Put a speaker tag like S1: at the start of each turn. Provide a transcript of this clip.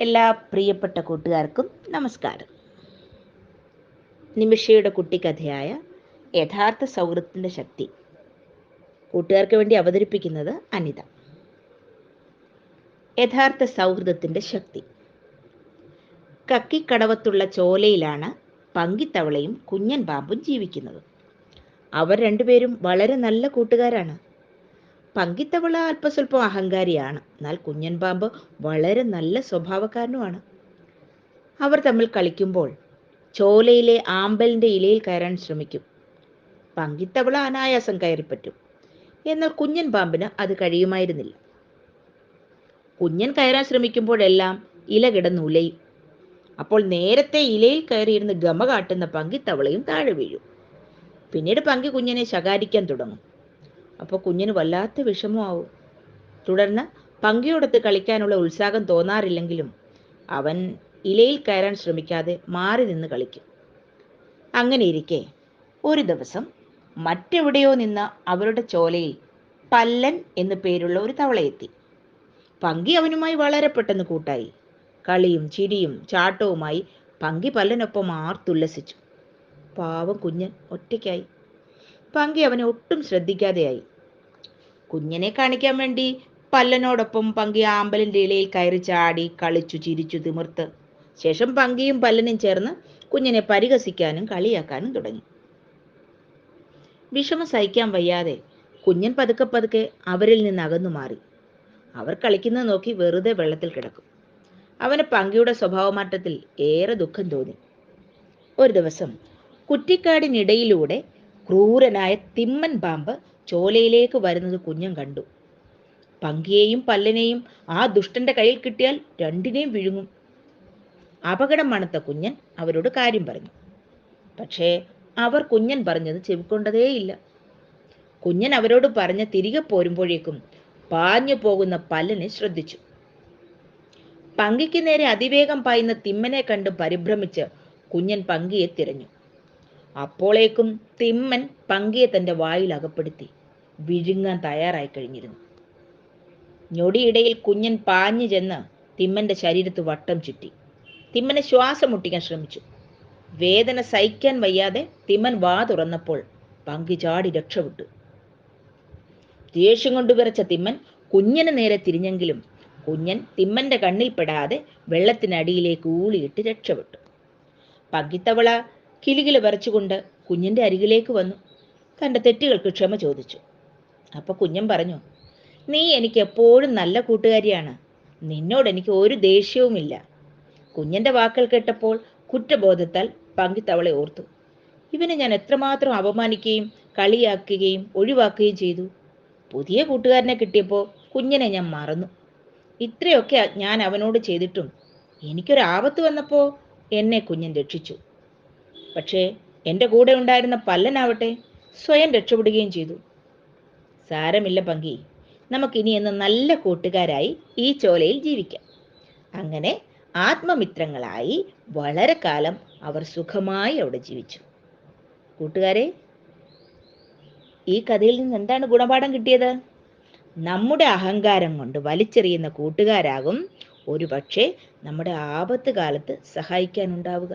S1: എല്ലാ പ്രിയപ്പെട്ട കൂട്ടുകാർക്കും നമസ്കാരം. നിമിഷയുടെ കുട്ടിക്കഥയായ യഥാർത്ഥ സൗഹൃദത്തിൻ്റെ ശക്തി കൂട്ടുകാർക്ക് വേണ്ടി അവതരിപ്പിക്കുന്നത് അനിത. യഥാർത്ഥ സൗഹൃദത്തിൻ്റെ ശക്തി. കക്കിക്കടവത്തുള്ള ചോലയിലാണ് പങ്കിത്തവളയും കുഞ്ഞൻ പാമ്പും ജീവിക്കുന്നത്. അവർ രണ്ടുപേരും വളരെ നല്ല കൂട്ടുകാരാണ്. പങ്കിത്തവള അല്പസ്വല്പം അഹങ്കാരിയാണ്, എന്നാൽ കുഞ്ഞൻ പാമ്പ് വളരെ നല്ല സ്വഭാവക്കാരനുമാണ്. അവർ തമ്മിൽ കളിക്കുമ്പോൾ ചോലയിലെ ആമ്പലിൻ്റെ ഇലയിൽ കയറാൻ ശ്രമിക്കും. പങ്കിത്തവള അനായാസം കയറിപ്പറ്റും. എന്നാൽ കുഞ്ഞൻ പാമ്പിന് അത് കഴിയുമായിരുന്നില്ല. കുഞ്ഞൻ കയറാൻ ശ്രമിക്കുമ്പോഴെല്ലാം ഇല കിടന്ന് ഉലയും. അപ്പോൾ നേരത്തെ ഇലയിൽ കയറിയിരുന്ന് ഗമ കാട്ടുന്ന പങ്കിത്തവളയും താഴെ വീഴും. പിന്നീട് പങ്കി കുഞ്ഞനെ ശകാരിക്കാൻ തുടങ്ങും. അപ്പോൾ കുഞ്ഞിന് വല്ലാത്ത വിഷമമാവും. തുടർന്ന് പങ്കിയോടൊത്ത് കളിക്കാനുള്ള ഉത്സാഹം തോന്നാറില്ലെങ്കിലും അവൻ ഇലയിൽ കയറാൻ ശ്രമിക്കാതെ മാറി നിന്ന് കളിക്കും. അങ്ങനെയിരിക്കെ ഒരു ദിവസം മറ്റെവിടെയോ നിന്ന് അവരുടെ ചോലയിൽ പല്ലൻ എന്നു പേരുള്ള ഒരു തവളയെത്തി. പങ്കി അവനുമായി വളരെ പെട്ടെന്ന് കൂട്ടായി. കളിയും ചിരിയും ചാട്ടവുമായി പങ്കി പല്ലനൊപ്പം ആർത്തുല്ലസിച്ചു. പാവം കുഞ്ഞൻ ഒറ്റയ്ക്കായി. പങ്കി അവനെ ഒട്ടും ശ്രദ്ധിക്കാതെയായി. കുഞ്ഞനെ കാണിക്കാൻ വേണ്ടി പല്ലനോടൊപ്പം പങ്കി ആമ്പലിൻ്റെ ഇലയിൽ കയറി ചാടി കളിച്ചു ചിരിച്ചു തിമിർത്ത്. ശേഷം പങ്കിയും പല്ലനും ചേർന്ന് കുഞ്ഞനെ പരിഹസിക്കാനും കളിയാക്കാനും തുടങ്ങി. വിഷമം സഹിക്കാൻ വയ്യാതെ കുഞ്ഞൻ പതുക്കെ പതുക്കെ അവരിൽ നിന്ന് അകന്നു മാറി. അവർ കളിക്കുന്നത് നോക്കി വെറുതെ വെള്ളത്തിൽ കിടക്കും. അവന് പങ്കിയുടെ സ്വഭാവമാറ്റത്തിൽ ഏറെ ദുഃഖം തോന്നി. ഒരു ദിവസം കുറ്റിക്കാടിനിടയിലൂടെ ക്രൂരനായ തിമ്മൻ പാമ്പ് ചോലയിലേക്ക് വരുന്നത് കുഞ്ഞൻ കണ്ടു. പങ്കിയെയും പല്ലനെയും ആ ദുഷ്ടന്റെ കയ്യിൽ കിട്ടിയാൽ രണ്ടിനെയും വിഴുങ്ങും. അപകടം മണത്ത കുഞ്ഞൻ അവരോട് കാര്യം പറഞ്ഞു. പക്ഷേ അവർ കുഞ്ഞൻ പറഞ്ഞത് ചെവിക്കൊണ്ടതേയില്ല. കുഞ്ഞൻ അവരോട് പറഞ്ഞ് തിരികെ പോരുമ്പോഴേക്കും പാഞ്ഞു പോകുന്ന പല്ലനെ ശ്രദ്ധിച്ചു. പങ്കിക്ക് നേരെ അതിവേഗം പായുന്ന തിമ്മനെ കണ്ട് പരിഭ്രമിച്ച് കുഞ്ഞൻ പങ്കിയെ തിരഞ്ഞു. അപ്പോഴേക്കും തിമ്മൻ പങ്കിയെ തൻ്റെ വായിൽ അകപ്പെടുത്തി വിഴുങ്ങാൻ തയ്യാറായി കഴിഞ്ഞിരുന്നു. ഞൊടിയിടയിൽ കുഞ്ഞൻ പാഞ്ഞു ചെന്ന് തിമ്മന്റെ ശരീരത്ത് വട്ടം ചുറ്റി. തിമ്മനെ ശ്വാസം മുട്ടിക്കാൻ ശ്രമിച്ചു. വേദന സഹിക്കാൻ വയ്യാതെ തിമ്മൻ വാ തുറന്നപ്പോൾ പങ്കി ചാടി രക്ഷപ്പെട്ടു. ദേഷ്യം കൊണ്ട് വിറച്ച തിമ്മൻ കുഞ്ഞന് നേരെ തിരിഞ്ഞെങ്കിലും കുഞ്ഞൻ തിമ്മന്റെ കണ്ണിൽ പെടാതെ വെള്ളത്തിനടിയിലേക്ക് ഊളിയിട്ട് രക്ഷപ്പെട്ടു. പങ്കിത്തവള കിലുകില വരച്ചുകൊണ്ട് കുഞ്ഞിൻ്റെ അരികിലേക്ക് വന്നു. തൻ്റെ തെറ്റുകൾക്ക് ക്ഷമ ചോദിച്ചു. അപ്പോൾ കുഞ്ഞൻ പറഞ്ഞു, നീ എനിക്ക് എപ്പോഴും നല്ല കൂട്ടുകാരിയാണ്. നിന്നോട് എനിക്ക് ഒരു ദേഷ്യവുമില്ല. കുഞ്ഞൻ്റെ വാക്കുകൾ കേട്ടപ്പോൾ കുറ്റബോധത്താൽ പങ്കിത്തവളെ ഓർത്തു. ഇവനെ ഞാൻ എത്രമാത്രം അപമാനിക്കുകയും കളിയാക്കുകയും ഒഴിവാക്കുകയും ചെയ്തു. പുതിയ കൂട്ടുകാരനെ കിട്ടിയപ്പോൾ കുഞ്ഞനെ ഞാൻ മറന്നു. ഇത്രയൊക്കെ ഞാൻ അവനോട് ചെയ്തിട്ടും എനിക്കൊരാപത്ത് വന്നപ്പോൾ എന്നെ കുഞ്ഞൻ രക്ഷിച്ചു. പക്ഷേ എൻ്റെ കൂടെ ഉണ്ടായിരുന്ന പല്ലനാവട്ടെ സ്വയം രക്ഷപ്പെടുകയും ചെയ്തു. സാരമില്ല പങ്കി, നമുക്കിനി എന്ന് നല്ല കൂട്ടുകാരായി ഈ ചോലയിൽ ജീവിക്കാം. അങ്ങനെ ആത്മമിത്രങ്ങളായി വളരെ കാലം അവർ സുഖമായി അവിടെ ജീവിച്ചു. കൂട്ടുകാരെ, ഈ കഥയിൽ നിന്ന് എന്താണ് ഗുണപാഠം കിട്ടിയത്? നമ്മുടെ അഹങ്കാരം കൊണ്ട് വലിച്ചെറിയുന്ന കൂട്ടുകാരാകും ഒരു പക്ഷേ നമ്മുടെ ആപത്ത് കാലത്ത് സഹായിക്കാനുണ്ടാവുക.